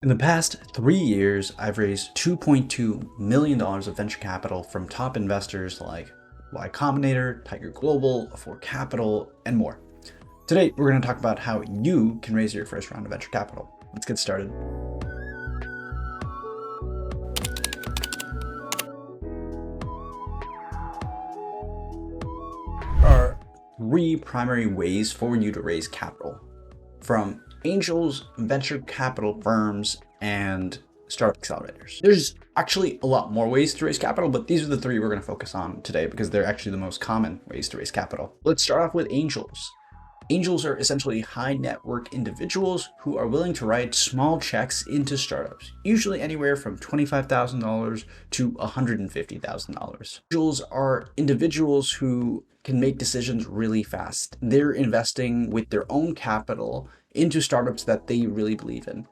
In the past 3 years, I've raised $2.2 million of venture capital from top investors like Y Combinator, Tiger Global, Afford Capital, and more. Today, we're going to talk about how you can raise your first round of venture capital. Let's get started. There are three primary ways for you to raise capital: from angels, venture capital firms, and startup accelerators. There's actually a lot more ways to raise capital, but these are the three we're going to focus on today because they're actually the most common ways to raise capital. Let's start off with angels. Angels are essentially high network individuals who are willing to write small checks into startups, usually anywhere from $25,000 to $150,000. Angels are individuals who can make decisions really fast. They're investing with their own capital into startups that they really believe in.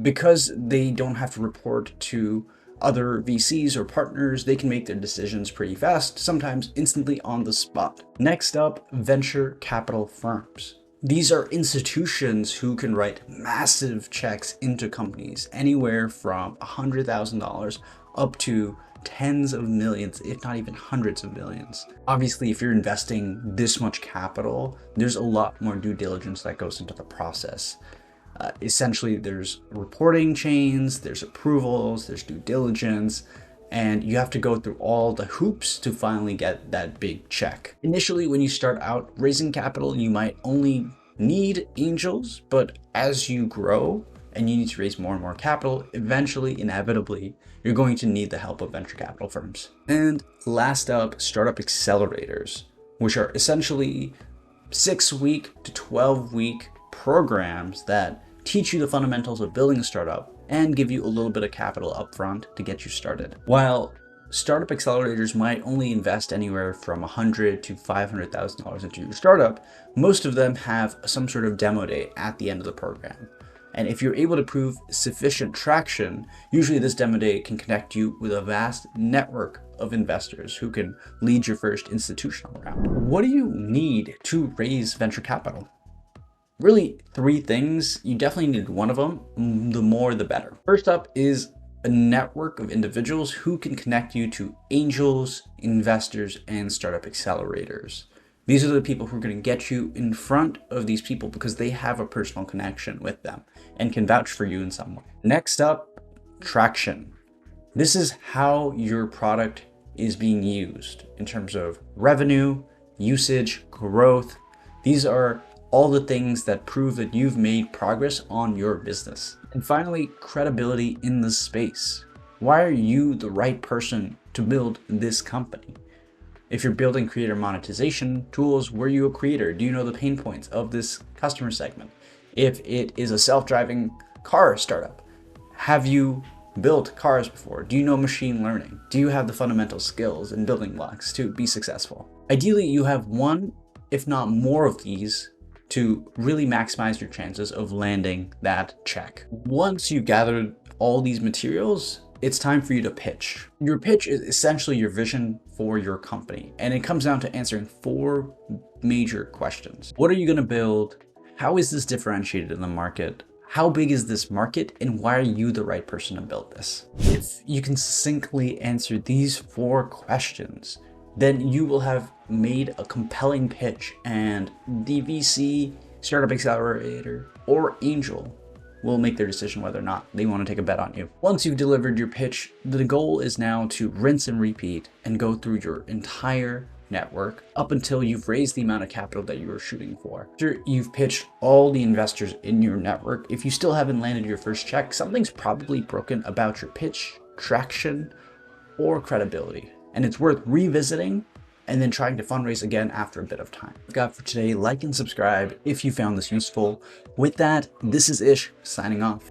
Because they don't have to report to other VCs or partners, they can make their decisions pretty fast, sometimes instantly on the spot. Next up, venture capital firms. These are institutions who can write massive checks into companies, anywhere from $100,000 up to tens of millions, if not even hundreds of millions. Obviously, if you're investing this much capital, there's a lot more due diligence that goes into the process. Essentially, there's reporting chains, there's approvals, there's due diligence, and you have to go through all the hoops to finally get that big check. Initially, when you start out raising capital, you might only need angels, but as you grow and you need to raise more and more capital, eventually, inevitably, you're going to need the help of venture capital firms. And last up, startup accelerators, which are essentially 6-week to 12-week programs that teach you the fundamentals of building a startup and give you a little bit of capital upfront to get you started. While startup accelerators might only invest anywhere from $100,000 to $500,000 into your startup, most of them have some sort of demo day at the end of the program. And if you're able to prove sufficient traction, usually this demo day can connect you with a vast network of investors who can lead your first institutional round. What do you need to raise venture capital? Really, three things. You definitely need one of them. The more, the better. First up is a network of individuals who can connect you to angels, investors, and startup accelerators. These are the people who are going to get you in front of these people because they have a personal connection with them and can vouch for you in some way. Next up, traction. This is how your product is being used in terms of revenue, usage, growth. These are all the things that prove that you've made progress on your business. And finally, credibility in the space. Why are you the right person to build this company? If you're building creator monetization tools, were you a creator? Do you know the pain points of this customer segment? If it is a self-driving car startup, have you built cars before? Do you know machine learning? Do you have the fundamental skills and building blocks to be successful? Ideally, you have one, if not more of these, to really maximize your chances of landing that check. Once you've gathered all these materials, it's time for you to pitch. Your pitch is essentially your vision for your company, and it comes down to answering four major questions. What are you going to build? How is this differentiated in the market? How big is this market, and why are you the right person to build this? If you can succinctly answer these four questions, then you will have made a compelling pitch, and the VC, startup accelerator, or angel will make their decision whether or not they want to take a bet on you. Once you've delivered your pitch, the goal is now to rinse and repeat and go through your entire network up until you've raised the amount of capital that you were shooting for. After you've pitched all the investors in your network, if you still haven't landed your first check, something's probably broken about your pitch, traction, or credibility. And it's worth revisiting and then trying to fundraise again after a bit of time. I've got for today. Like and subscribe if you found this useful. With that, this is Ish signing off.